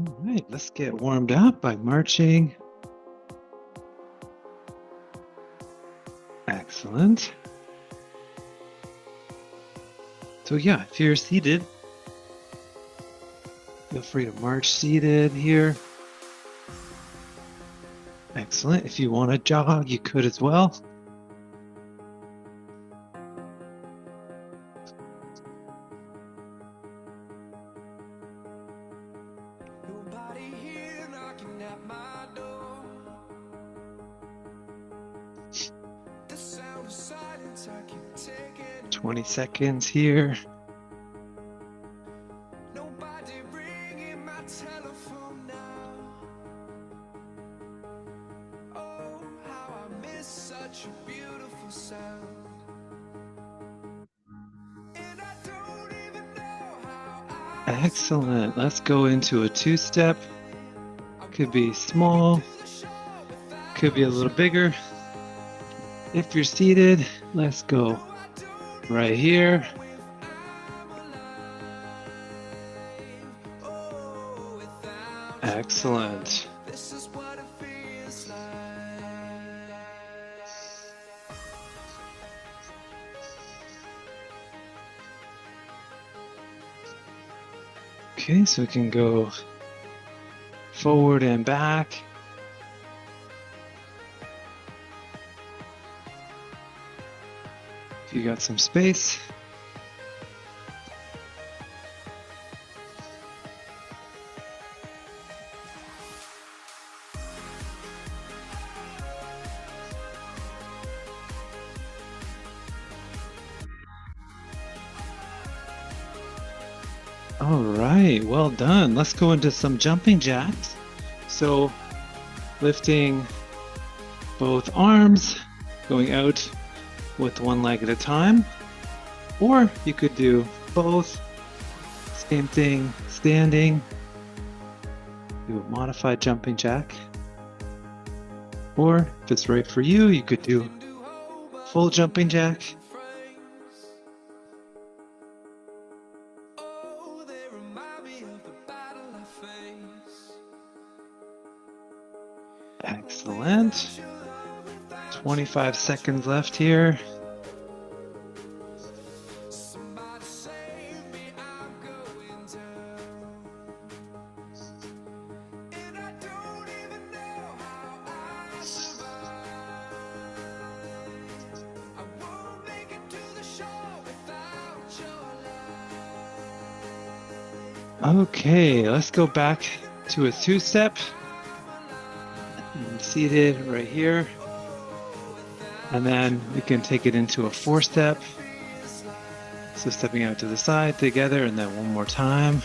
All right, let's get warmed up by marching. Excellent. So yeah, if you're seated, feel free to march seated here. Excellent. If you want to jog, you could as well. Nobody here knocking at my door. The sound of silence, I can't take it. 20 seconds here. Nobody ringing my telephone now. Oh, how I miss such a beautiful sound. And I don't even know how I Excellent. Let's go into a two-step. Could be small, could be a little bigger. If you're seated, let's go right here. Excellent. This is what it feels like. Okay, so we can go forward and back. If you got some space. All right, well done. Let's go into some jumping jacks. So lifting both arms, going out with one leg at a time, or you could do both. Same thing, standing, do a modified jumping jack. Or if it's right for you, you could do full jumping jack. Oh, they remind me of the battle I face. Excellent. 25 seconds left here. Somebody save me, I'm going down. And I don't even know how I survive. I won't make it to the shore without your light. Okay, let's go back to a two-step. I'm seated right here. And then we can take it into a four-step. So stepping out to the side together, and then one more time.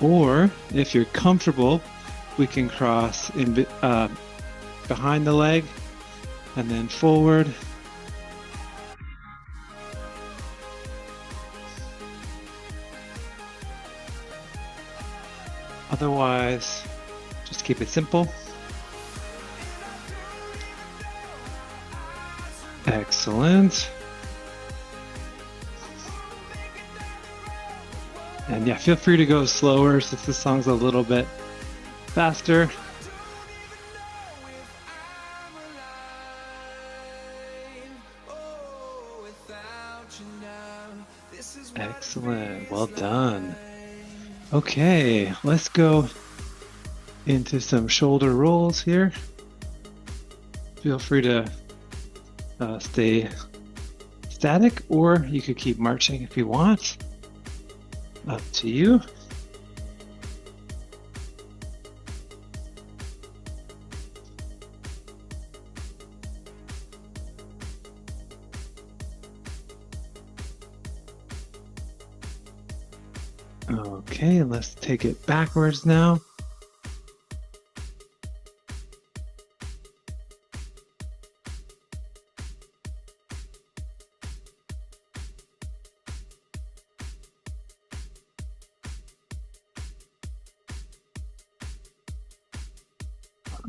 Or if you're comfortable, we can cross in behind the leg and then forward. Otherwise, just keep it simple. Excellent. And yeah, feel free to go slower since this song's a little bit faster. Excellent. Well done. Okay, let's go into some shoulder rolls here. Feel free to stay static, or you could keep marching if you want. Up to you. Okay, let's take it backwards now.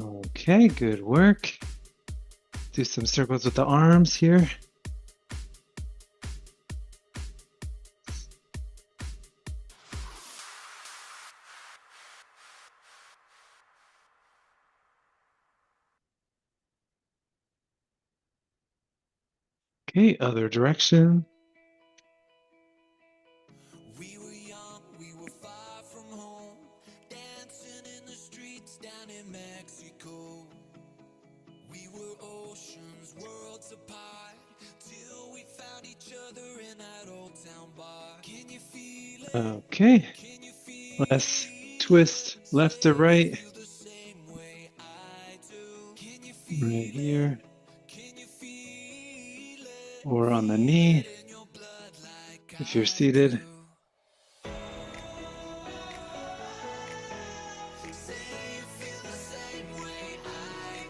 Okay, good work. Do some circles with the arms here. Okay, other direction. We were young, we were far from home, dancing in the streets down in Mexico. We were oceans, worlds apart, till we found each other in that old town bar. Can you feel it? Okay, Can you feel let's it? twist left to Say you right feel the same way I do. Can you right feel it? here, Can you feel it? or on the Feel knee it in your blood like if you're I seated. do. Say you feel the same way I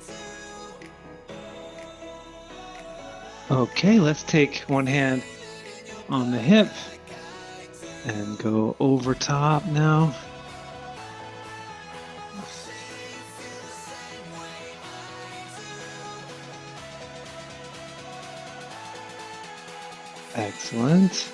do. Okay, let's take one hand on the hip Like I do. and go over top now. Excellent.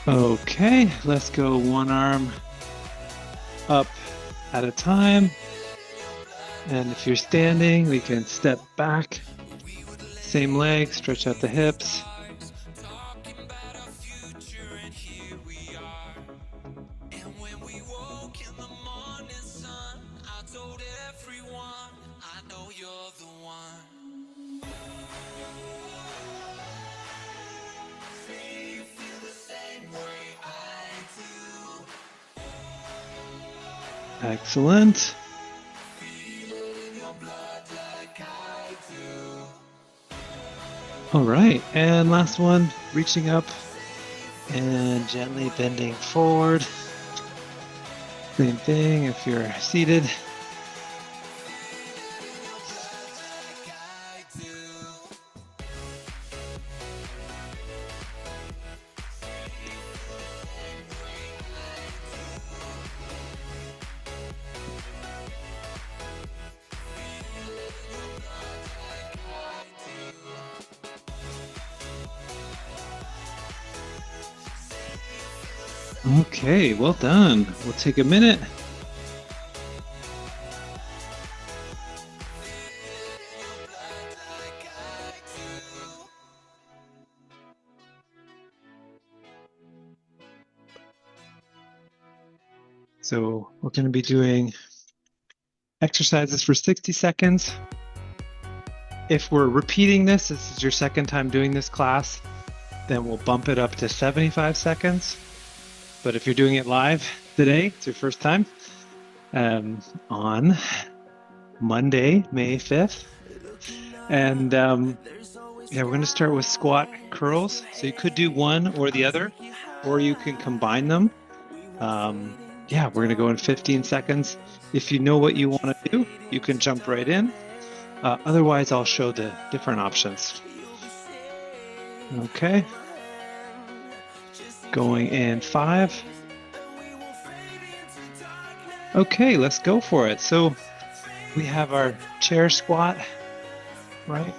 Okay, let's go one arm up at a time. And if you're standing, we can step back. Same leg, stretch out the hips. Talking about our future, and here we are. And when we woke in the morning sun, I told everyone, I know you're the one. Say you feel the same way I do. Excellent. Feel it in your blood like I do. All right, and last one, reaching up and gently bending forward. Same thing if you're seated. Okay, well done. We'll take a minute. So we're going to be doing exercises for 60 seconds. If we're repeating this is your second time doing this class, then we'll bump it up to 75 seconds. But if you're doing it live today, it's your first time, on Monday, May 5th. And yeah, we're going to start with squat curls. So you could do one or the other, or you can combine them. Yeah, we're going to go in 15 seconds. If you know what you want to do, you can jump right in. Otherwise, I'll show the different options. Okay. Going in 5. Okay, let's go for it. So we have our chair squat, right?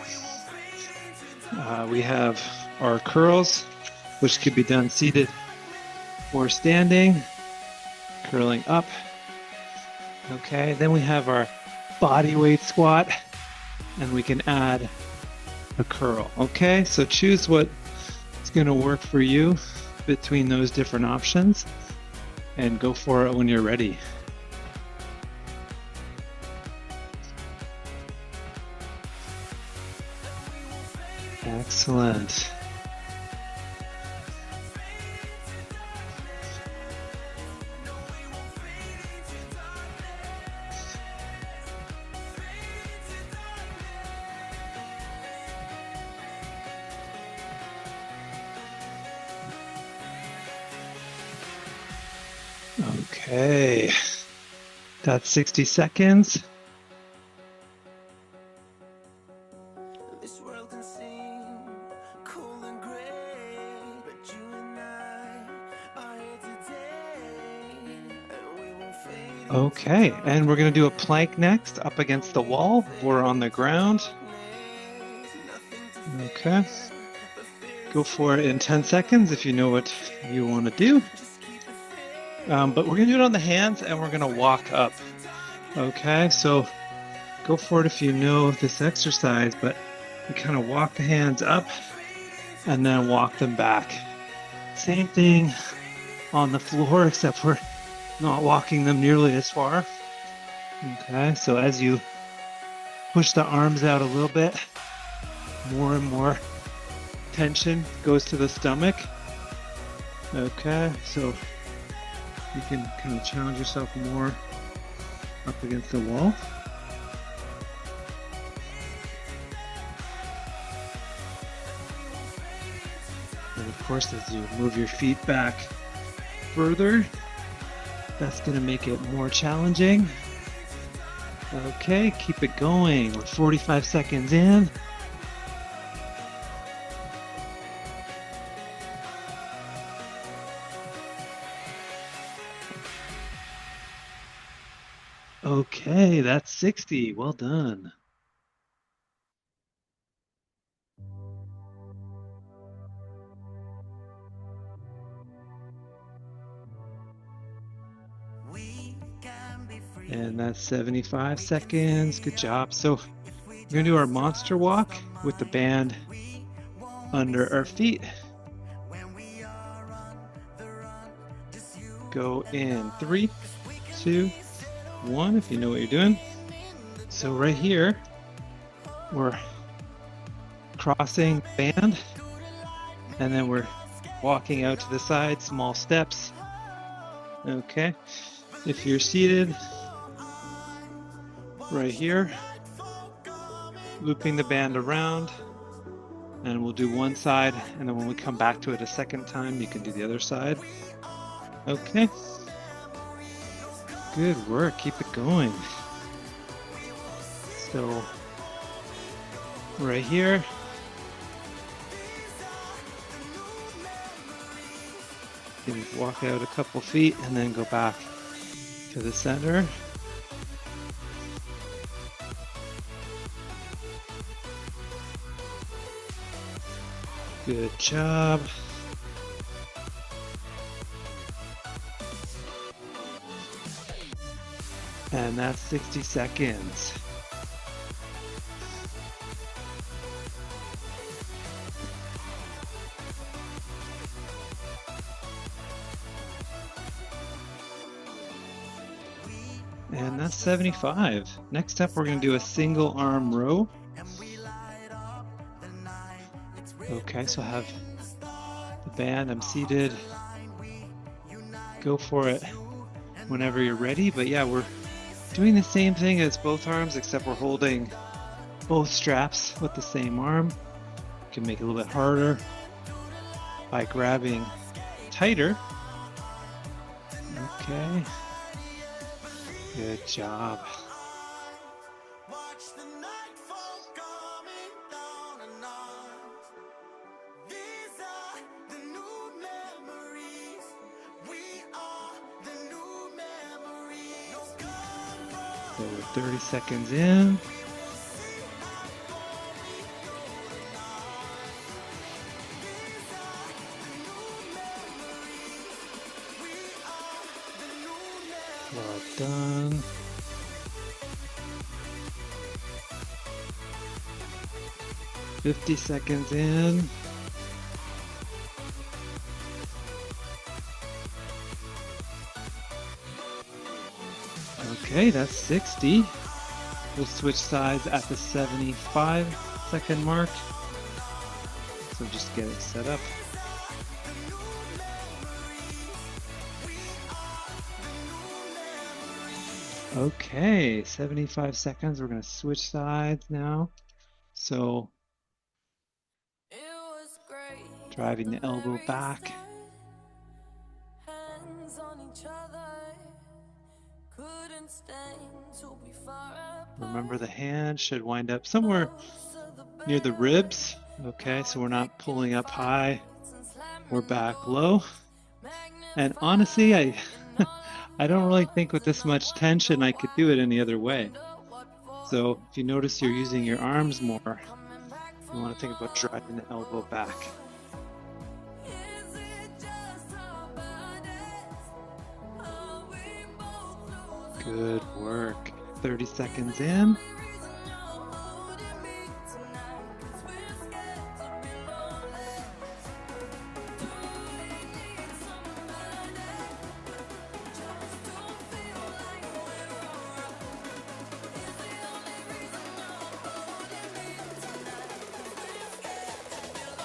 We have our curls, which could be done seated or standing, curling up. Okay, then we have our body weight squat, and we can add a curl. Okay, so choose what's going to work for you between those different options and go for it when you're ready. Excellent. Okay, that's 60 seconds. This world can seem cold and gray, but you and I are here today. Okay, and we're going to do a plank next, up against the wall or on the ground. Okay. Go for it in 10 seconds if you know what you want to do. But we're going to do it on the hands and we're going to walk up. Okay, so go for it if you know this exercise, but you kind of walk the hands up and then walk them back. Same thing on the floor, except we're not walking them nearly as far. Okay, so as you push the arms out a little bit, more and more tension goes to the stomach. Okay, so you can kind of challenge yourself more up against the wall. And of course, as you move your feet back further, that's going to make it more challenging. Okay, keep it going. We're 45 seconds in. Okay, that's 60. Well done. And that's 75 seconds. Good job. So we're going to do our monster walk with the band under our feet. Go in 3, 2, 1, if you know what you're doing. So right here, we're crossing the band, and then we're walking out to the side, small steps. Okay. If you're seated, right here, looping the band around, and we'll do one side, and then when we come back to it a second time, you can do the other side. Okay. Good work. Keep it going. So, right here, you can walk out a couple feet and then go back to the center. Good job. And that's 60 seconds. And that's 75. Next up, we're going to do a single arm row. Okay, so I have the band, I'm seated. Go for it whenever you're ready. But yeah, we're doing the same thing as both arms, except we're holding both straps with the same arm. You can make it a little bit harder by grabbing tighter. Okay. Good job. So we're 30 seconds in. Well done. $50 in. Okay, that's 60. We'll switch sides at the 75-second mark. So just get it set up. Okay, 75 seconds. We're going to switch sides now. So driving the elbow back. Remember, the hand should wind up somewhere near the ribs. Okay, so we're not pulling up high or back low. And honestly, I don't really think with this much tension I could do it any other way. So if you notice you're using your arms more, you want to think about driving the elbow back. Good work. 30 seconds in.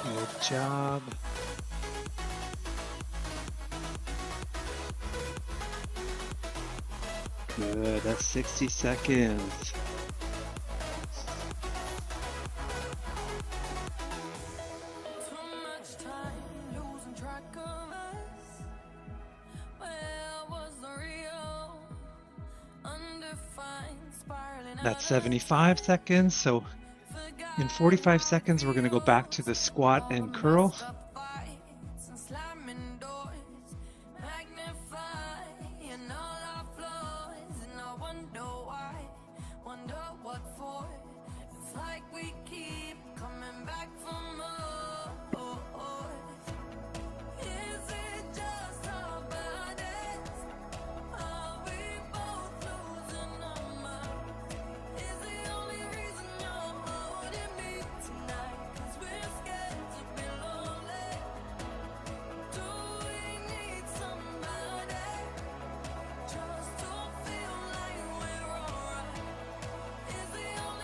Good job. Good, that's 60 seconds. That's 75 seconds. So in 45 seconds, we're going to go back to the squat and curl.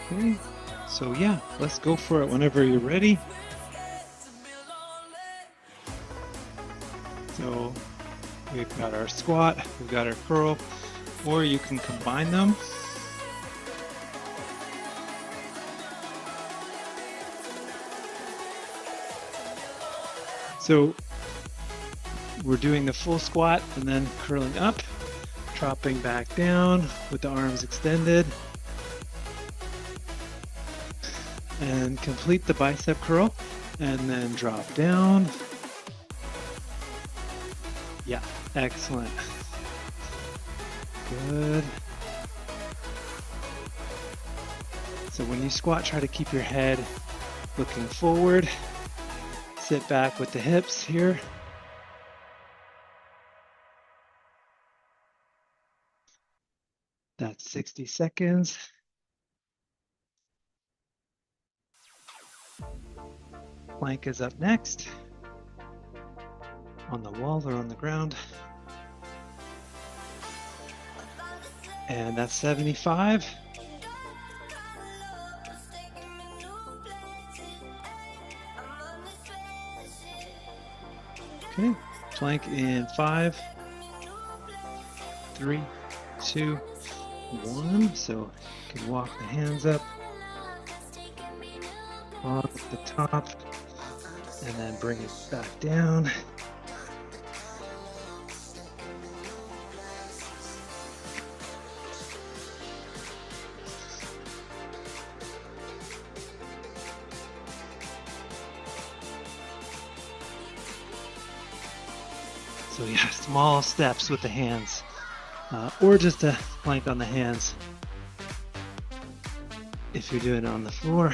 Okay, so yeah, let's go for it whenever you're ready. So we've got our squat, we've got our curl, or you can combine them. So we're doing the full squat and then curling up, dropping back down with the arms extended. And complete the bicep curl and then drop down. Yeah, excellent. Good. So when you squat, try to keep your head looking forward. Sit back with the hips here. That's 60 seconds. Plank is up next, on the wall or on the ground. And that's 75. Okay, plank in 5, 3, 2, 1. So you can walk the hands up off the top. And then bring it back down. So yeah, small steps with the hands, or just a plank on the hands if you're doing it on the floor.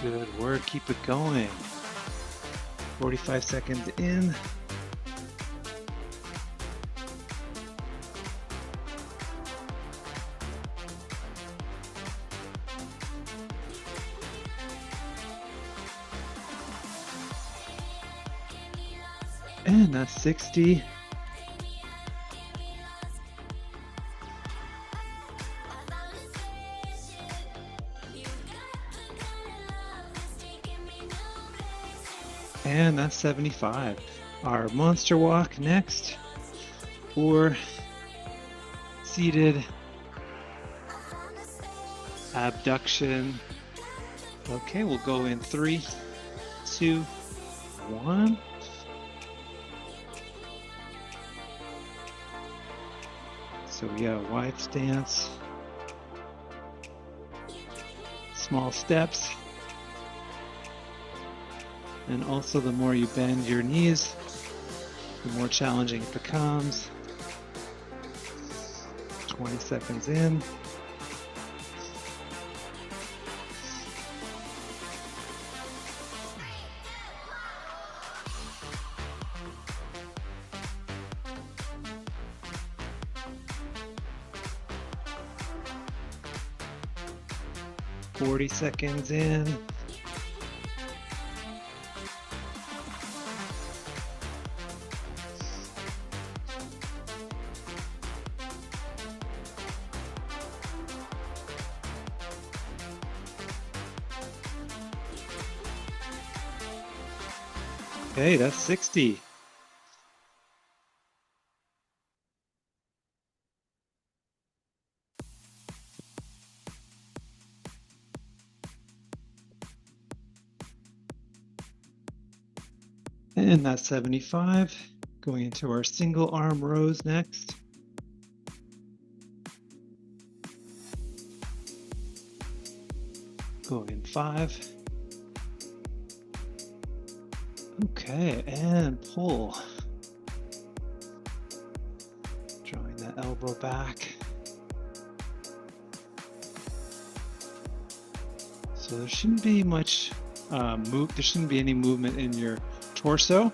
Good work, keep it going. 45 seconds in. And that's 60. And that's 75. Our monster walk next, or seated abduction. Okay, we'll go in 3, 2, 1. So yeah, wide stance, small steps. And also the more you bend your knees, the more challenging it becomes. 20 seconds in. Forty seconds in. Okay, that's 60. And that's 75. Going into our single arm rows next. Going in 5. Okay, and pull. Drawing that elbow back. So there shouldn't be much there shouldn't be any movement in your torso.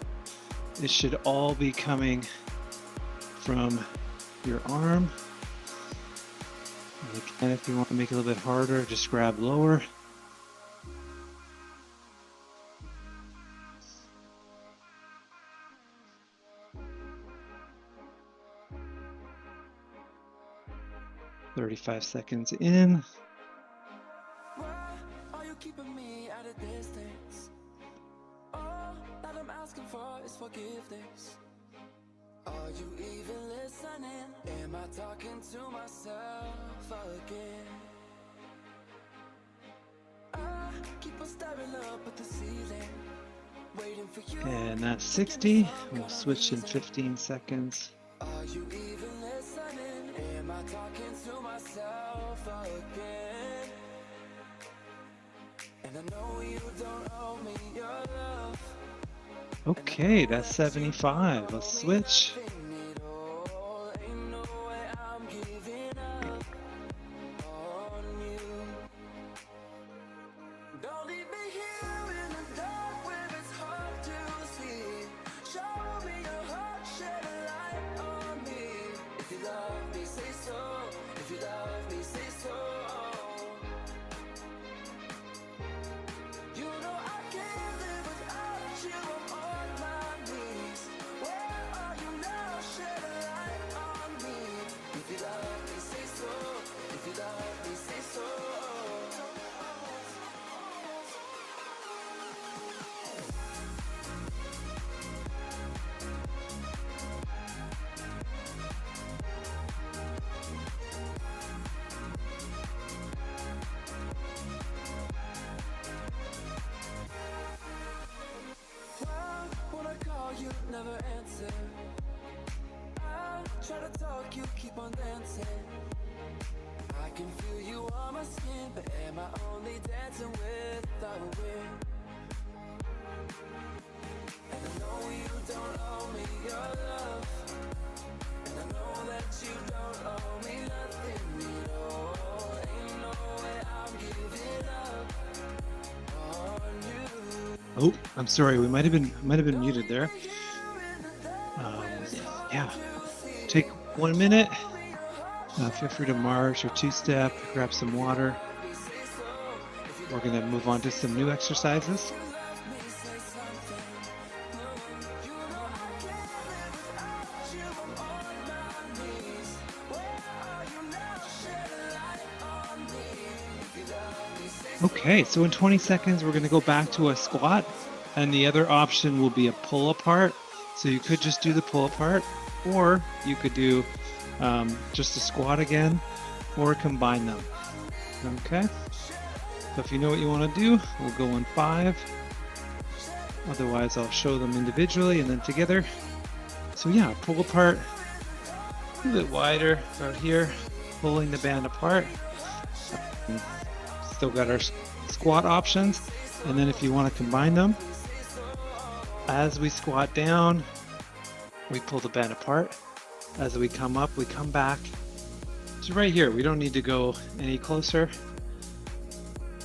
It should all be coming from your arm. And again, if you want to make it a little bit harder, just grab lower. "35 seconds in." Why are you keeping me at a distance? All that I'm asking for is forgiveness. Are you even listening? Am I talking to myself again? I keep on staring up at the ceiling, waiting for you. And that's 60. We'll switch in 15 seconds. Are you even listening? Am I talking to myself again? And I know you don't owe me your love. Okay, that's 75. Let's switch. Ain't no way I'm giving up on you. Don't leave me here in the dark where it's hard to see. Show me your heart, shed a light on me. If you love me, say so. If you love me, say so. You know I can't live without you. I'm on my knees. Where are you now? Shed a light on me. If you love me, say so. If you love me, say so. Well, when I call you, never answer. I try to talk, you keep on dancing. I can feel you on my skin, but am I only dancing with the wind? And I know you don't owe me your love. And I know that you don't owe me nothing at all. Ain't no way I'm giving up on you. Oh, I'm sorry. We might have been muted there. Yeah. Take 1 minute. Feel free to march or two-step. Grab some water. We're going to move on to some new exercises. Okay, so in 20 seconds, we're going to go back to a squat, and the other option will be a pull apart. So you could just do the pull apart, or you could do just a squat again, or combine them. Okay, so if you know what you want to do, we'll go in 5. Otherwise, I'll show them individually and then together. So yeah, pull apart, a little bit wider out here, pulling the band apart. Still got our squat options, and then if you want to combine them, As we squat down, we pull the band apart. As we come up, we come back. So right here, we don't need to go any closer,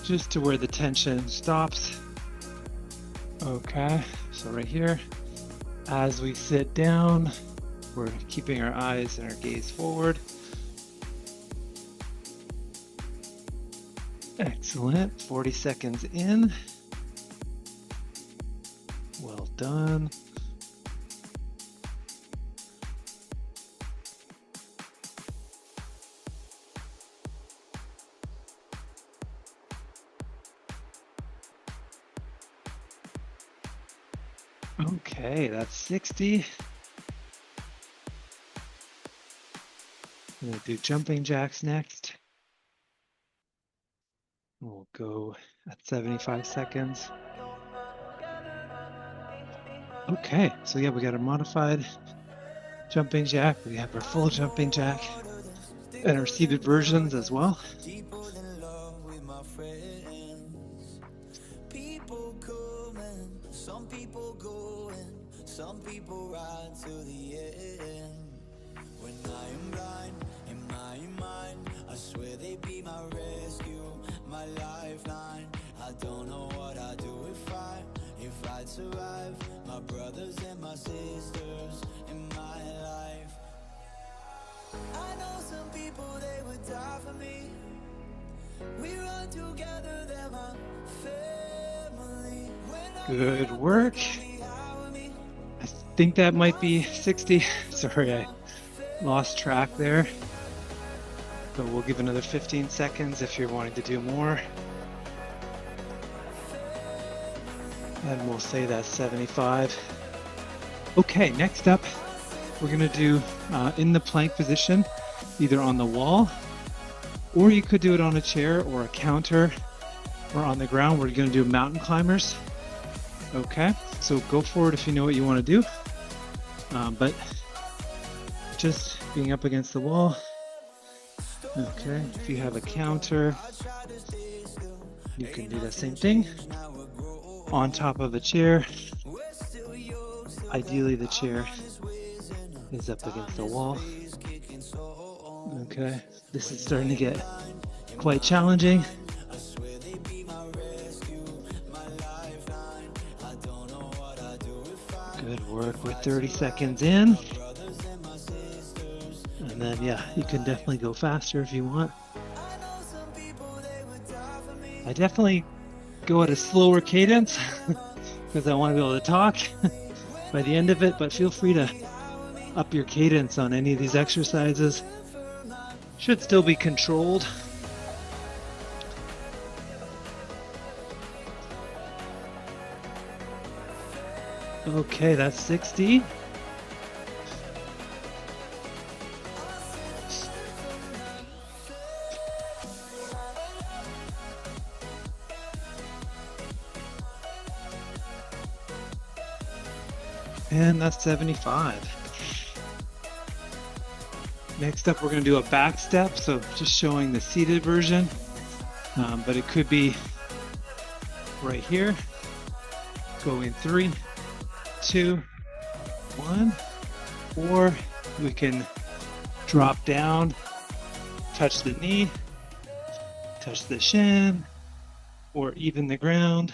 just to where the tension stops. Okay, so right here, as we sit down, we're keeping our eyes and our gaze forward. Excellent, 40 seconds in. Well done. Okay, that's 60. I'm gonna do jumping jacks next. We'll go at 75 seconds. Okay, so yeah, we got a modified jumping jack. We have our full jumping jack and our seated versions as well. Deeper than love with my friends. People coming, some people going, some people ride to the end. When I am blind, in my mind, I swear they be my rescue, my lifeline. I don't know what I'd do if I'd survive. My brothers and my sisters in my life. I know some people, they would die for me. We run together, they're my family. Good work. I think that might be 60. Sorry, I lost track there. But we'll give another 15 seconds if you're wanting to do more. And we'll say that's 75. Okay, next up, we're gonna do in the plank position, either on the wall, or you could do it on a chair or a counter or on the ground. We're gonna do mountain climbers. Okay, so go for it if you know what you wanna do. But just being up against the wall. Okay, if you have a counter, you can do the same thing. On top of a chair. Ideally the chair is up against the wall. Okay, this is starting to get quite challenging. Good work. We're 30 seconds in. And then, yeah, you can definitely go faster if you want. I definitely go at a slower cadence because I want to be able to talk by the end of it, but feel free to up your cadence on any of these exercises. Should still be controlled. Okay, that's 60. And that's 75. Next up, we're going to do a back step. So just showing the seated version, but it could be right here. Go in 3, 2, 1, or we can drop down, touch the knee, touch the shin, or even the ground.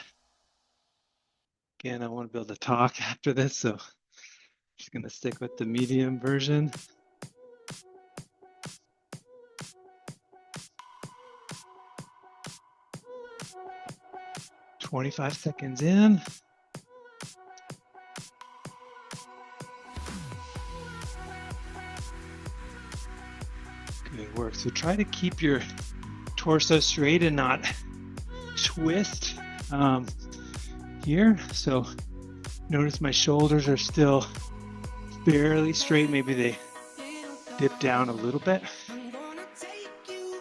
Again, I want to be able to talk after this, so I'm just going to stick with the medium version. "25 seconds in. Good work. So try to keep your torso straight and not twist here. So notice my shoulders are still barely straight. Maybe they dip down a little bit.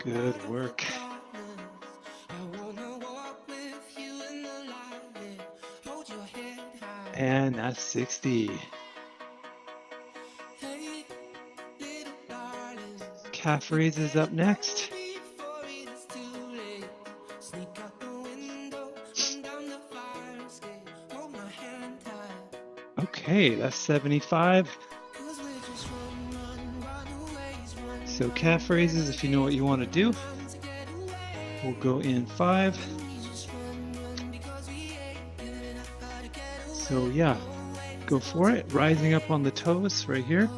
Good work. And that's 60. Calf raises up next. Okay, that's 75. So calf raises, if you know what you want to do, we'll go in 5. So yeah, go for it. Rising up on the toes right here.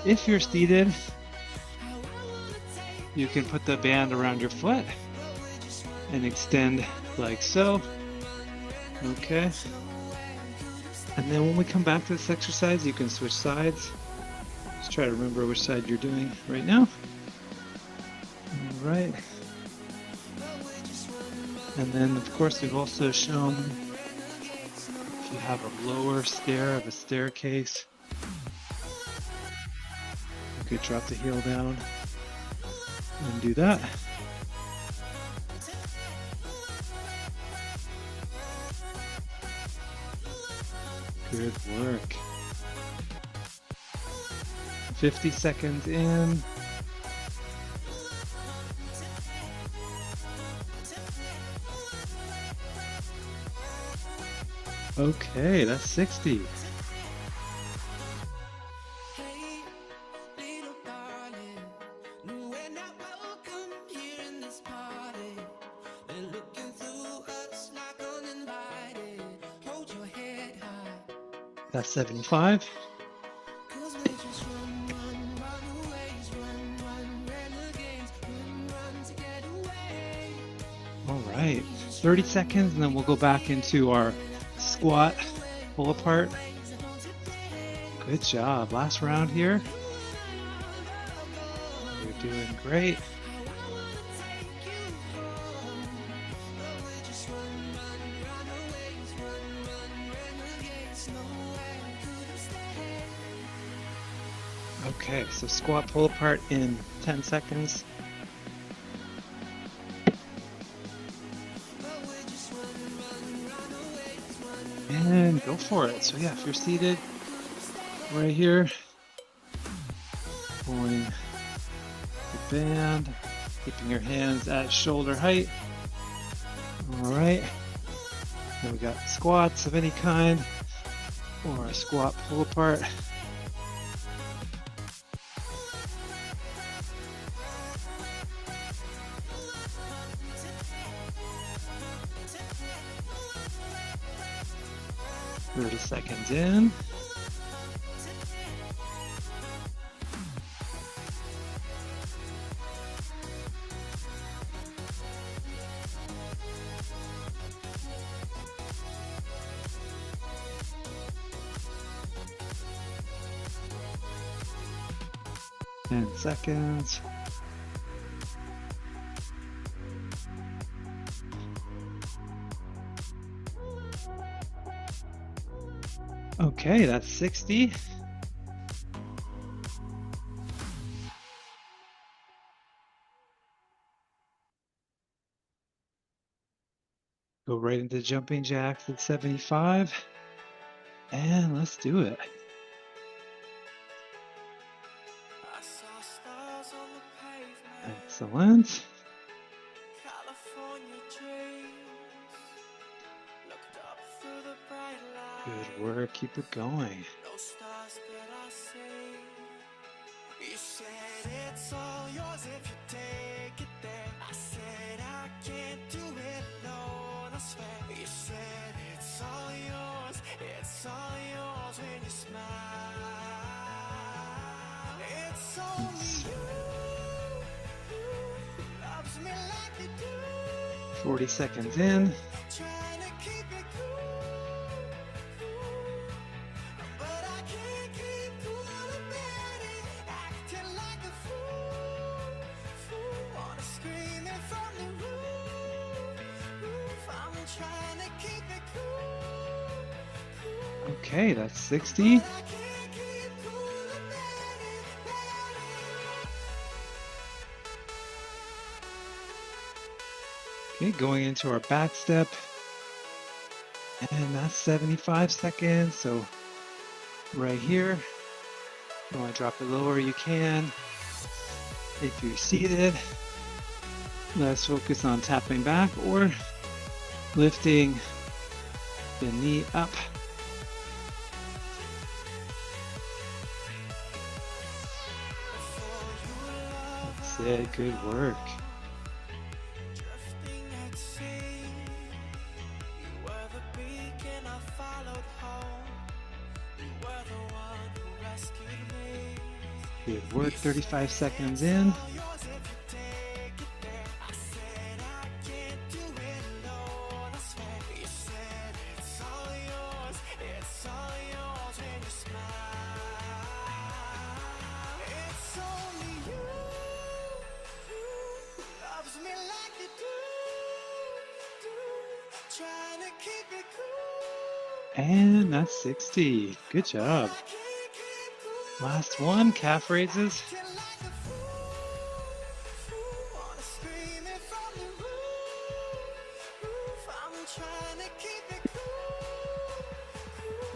If you're seated, you can put the band around your foot and extend like so. Okay. And then when we come back to this exercise, you can switch sides. Just try to remember which side you're doing right now. All right. And then, of course, we've also shown if you have a lower stair of a staircase, you could drop the heel down and do that. Good work. 50 seconds in. Okay, that's 60. That's 75. All right, 30 seconds, and then we'll go back into our squat pull apart. Good job. Last round here. You're doing great. Okay, so squat pull apart in 10 seconds. And go for it. So yeah, if you're seated right here, pulling the band, keeping your hands at shoulder height. All right. Then we got squats of any kind or a squat pull apart. Thirty seconds in. Ten seconds. Okay, that's 60. Go right into jumping jacks at 75. And let's do it. Excellent. Good work. Keep it going. You said it's all yours if you take it there. I said I can't do it alone, I swear. You said it's all yours when you smile. It's only you who loves me like you do. 40 seconds in. Trying to keep it cool, but I can't keep cool about it. Acting like a fool, wanna scream it from the roof. I'm trying to keep it cool, Okay, that's 60. but I can't keep cool about it. Okay, going into our back step. And that's 75 seconds. So right here, if you want to drop it lower, you can. If you're seated, let's focus on tapping back or lifting the knee up. That's it, good work. Good work, 35 seconds in. And that's 60. Good job. Last one, calf raises.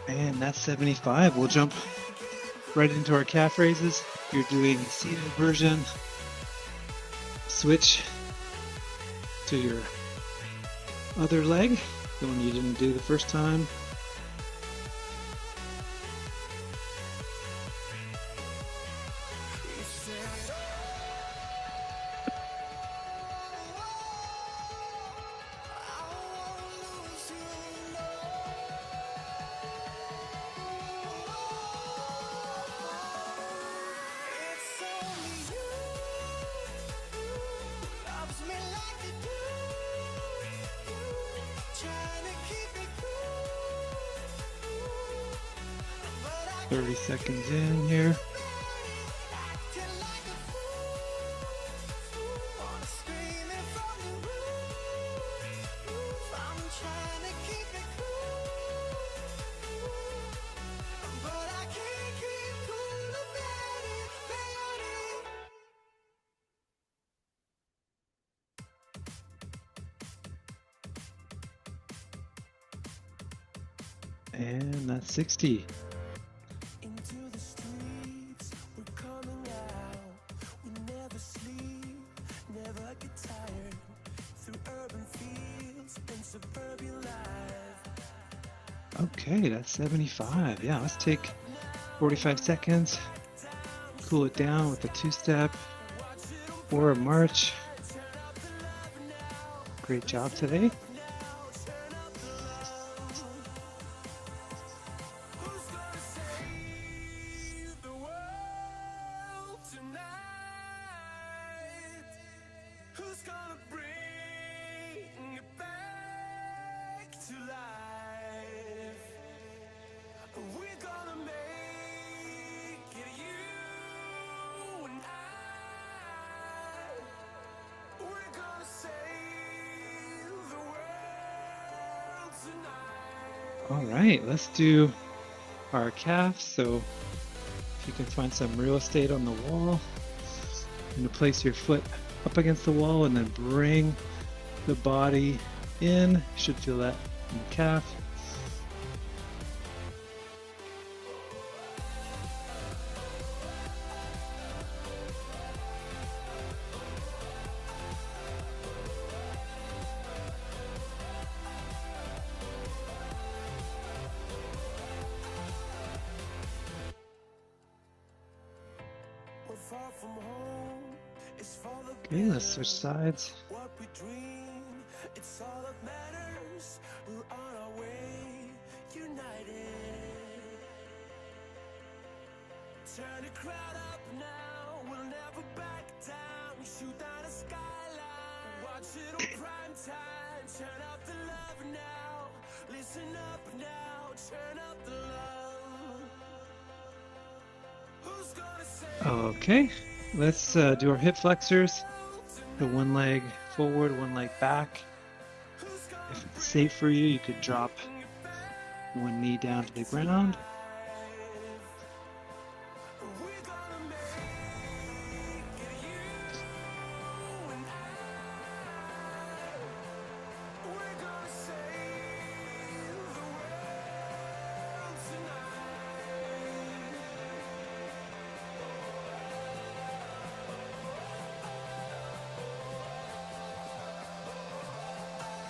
And that's 75. We'll jump right into our calf raises. You're doing seated version. Switch to your other leg, the one you didn't do the first time. Cool. 30 seconds in here. And that's 60. Into the streets, we're coming out. We never sleep, never get tired. Through urban fields and suburban life. Okay, that's 75. Yeah, let's take 45 seconds. Cool it down with a two-step or a march. Great job today. Who's gonna bring it back to life? We're gonna make it, you and I. We're gonna save the world tonight. All right, let's do our calves. So if you can find some real estate on the wall, and to place your foot up against the wall and then bring the body in. You should feel that in the calf. We're far from home. It's for the Okay, let's switch sides. what we dream, it's all that matters. We're on our way, united. Turn the crowd up now, we'll never back down. Shoot down the skyline, watch it on prime time. Turn up the love now, listen up now. Turn up the love. Who's gonna say? Okay, let's do our hip flexors. The one leg forward, one leg back. If it's safe for you, you could drop one knee down to the ground.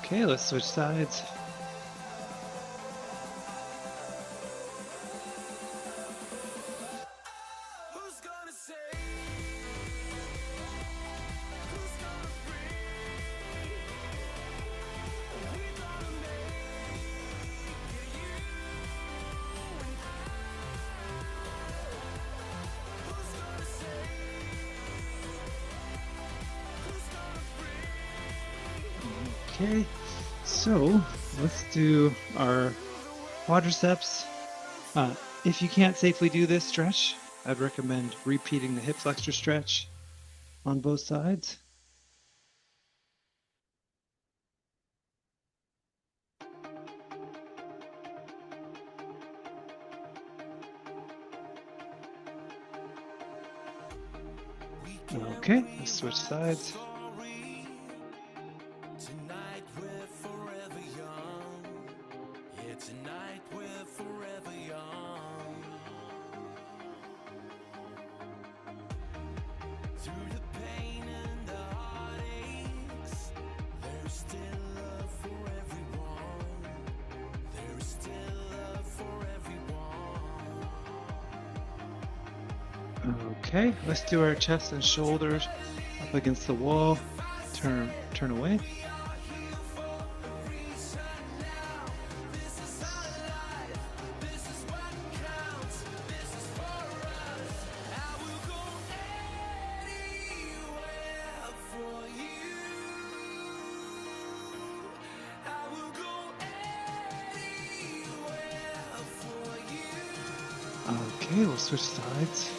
Okay, let's switch sides. Okay, so let's do our quadriceps. If you can't safely do this stretch, I'd recommend repeating the hip flexor stretch on both sides. Okay, let's switch sides. Tonight we're forever young. Yeah, tonight we're forever young. Through the pain and the heartaches, there's still love for everyone. There's still love for everyone. Okay, let's do our chest and shoulders up against the wall. Turn away. Okay, we'll switch sides.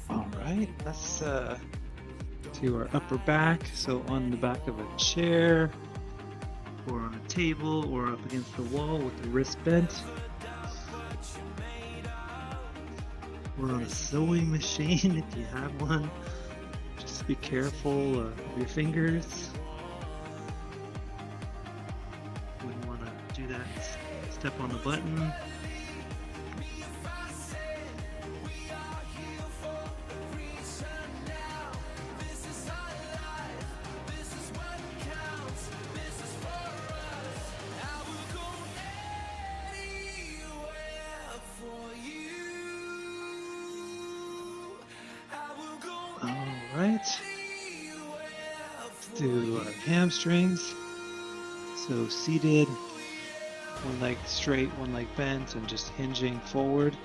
All right, let's do our upper back. So on the back of a chair, or on a table, or up against the wall with the wrist bent. Or on a sewing machine if you have one. Just be careful of your fingers. Wouldn't want to do that. Step on the button. Alright, let's do our hamstrings. So seated, one leg straight, one leg bent, and just hinging forward.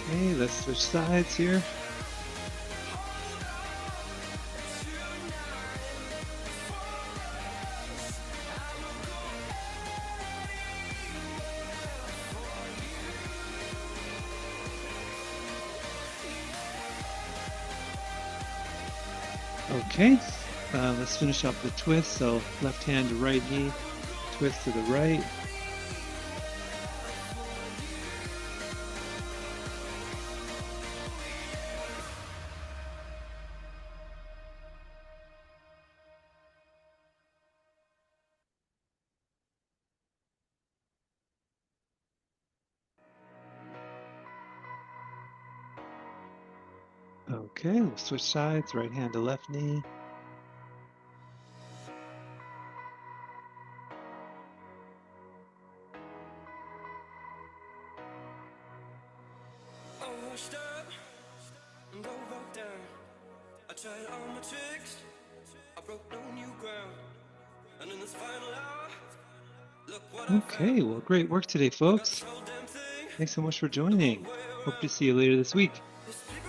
Okay, let's switch sides here. Okay, let's finish up the twist. So left hand to right knee, twist to the right. Okay, we'll switch sides, right hand to left knee. Okay, well, great work today, folks. Thanks so much for joining. Hope to see you later this week.